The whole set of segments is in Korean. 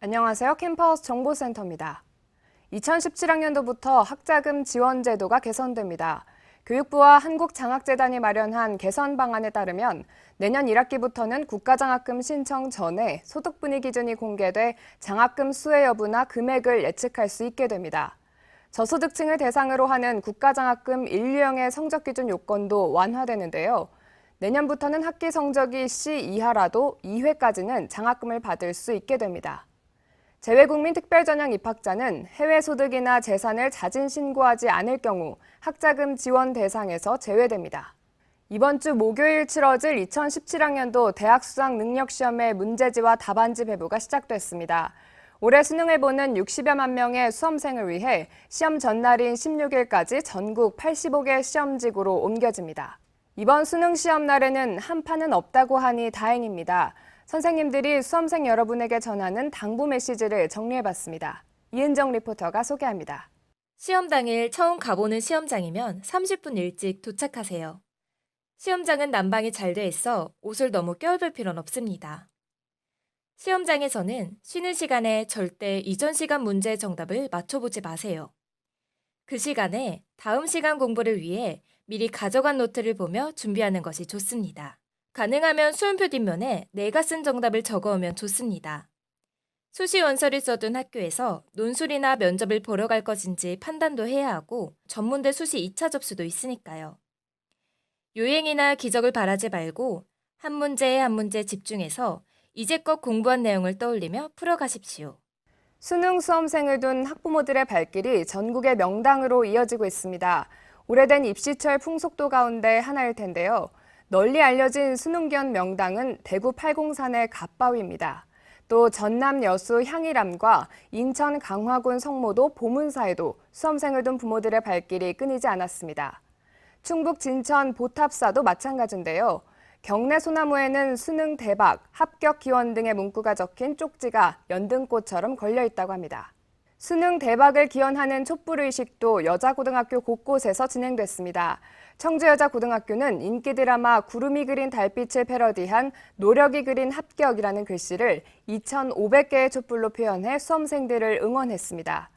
안녕하세요. 캠퍼스 정보센터입니다. 2017학년도부터 학자금 지원 제도가 개선됩니다. 교육부와 한국장학재단이 마련한 개선 방안에 따르면 내년 1학기부터는 국가장학금 신청 전에 소득분위 기준이 공개돼 장학금 수혜 여부나 금액을 예측할 수 있게 됩니다. 저소득층을 대상으로 하는 국가장학금 인류형의 성적 기준 요건도 완화되는데요. 내년부터는 학기 성적이 C 이하라도 2회까지는 장학금을 받을 수 있게 됩니다. 재외국민 특별전형 입학자는 해외 소득이나 재산을 자진 신고하지 않을 경우 학자금 지원 대상에서 제외됩니다. 이번 주 목요일 치러질 2017학년도 대학 수학 능력 시험의 문제지와 답안지 배부가 시작됐습니다. 올해 수능을 보는 60여만 명의 수험생을 위해 시험 전날인 16일까지 전국 85개 시험지구로 옮겨집니다. 이번 수능 시험 날에는 한파는 없다고 하니 다행입니다. 선생님들이 수험생 여러분에게 전하는 당부 메시지를 정리해봤습니다. 이은정 리포터가 소개합니다. 시험 당일 처음 가보는 시험장이면 30분 일찍 도착하세요. 시험장은 난방이 잘 돼 있어 옷을 너무 껴입을 필요는 없습니다. 시험장에서는 쉬는 시간에 절대 이전 시간 문제의 정답을 맞춰보지 마세요. 그 시간에 다음 시간 공부를 위해 미리 가져간 노트를 보며 준비하는 것이 좋습니다. 가능하면 수험표 뒷면에 내가 쓴 정답을 적어오면 좋습니다. 수시 원서를 써둔 학교에서 논술이나 면접을 보러 갈 것인지 판단도 해야 하고 전문대 수시 2차 접수도 있으니까요. 요행이나 기적을 바라지 말고 한 문제에 한 문제 집중해서 이제껏 공부한 내용을 떠올리며 풀어가십시오. 수능 수험생을 둔 학부모들의 발길이 전국의 명당으로 이어지고 있습니다. 오래된 입시철 풍속도 가운데 하나일 텐데요. 널리 알려진 수능견 명당은 대구 팔공산의 갓바위입니다. 또 전남 여수 향일암과 인천 강화군 성모도 보문사에도 수험생을 둔 부모들의 발길이 끊이지 않았습니다. 충북 진천 보탑사도 마찬가지인데요. 경내 소나무에는 수능 대박, 합격 기원 등의 문구가 적힌 쪽지가 연등꽃처럼 걸려 있다고 합니다. 수능 대박을 기원하는 촛불의식도 여자고등학교 곳곳에서 진행됐습니다. 청주여자고등학교는 인기 드라마 구름이 그린 달빛을 패러디한 노력이 그린 합격이라는 글씨를 2,500개의 촛불로 표현해 수험생들을 응원했습니다.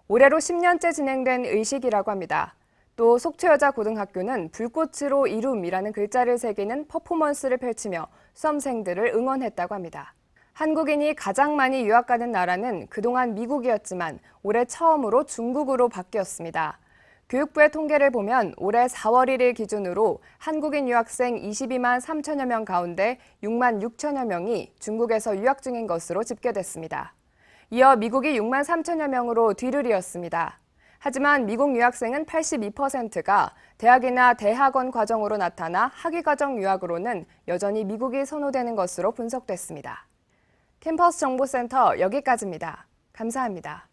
올해로 10년째 진행된 의식이라고 합니다. 또 속초여자고등학교는 불꽃으로 이룸이라는 글자를 새기는 퍼포먼스를 펼치며 수험생들을 응원했다고 합니다. 한국인이 가장 많이 유학 가는 나라는 그동안 미국이었지만 올해 처음으로 중국으로 바뀌었습니다. 교육부의 통계를 보면 올해 4월 1일 기준으로 한국인 유학생 22만 3천여 명 가운데 6만 6천여 명이 중국에서 유학 중인 것으로 집계됐습니다. 이어 미국이 6만 3천여 명으로 뒤를 이었습니다. 하지만 미국 유학생은 82%가 대학이나 대학원 과정으로 나타나 학위과정 유학으로는 여전히 미국이 선호되는 것으로 분석됐습니다. 캠퍼스 정보센터 여기까지입니다. 감사합니다.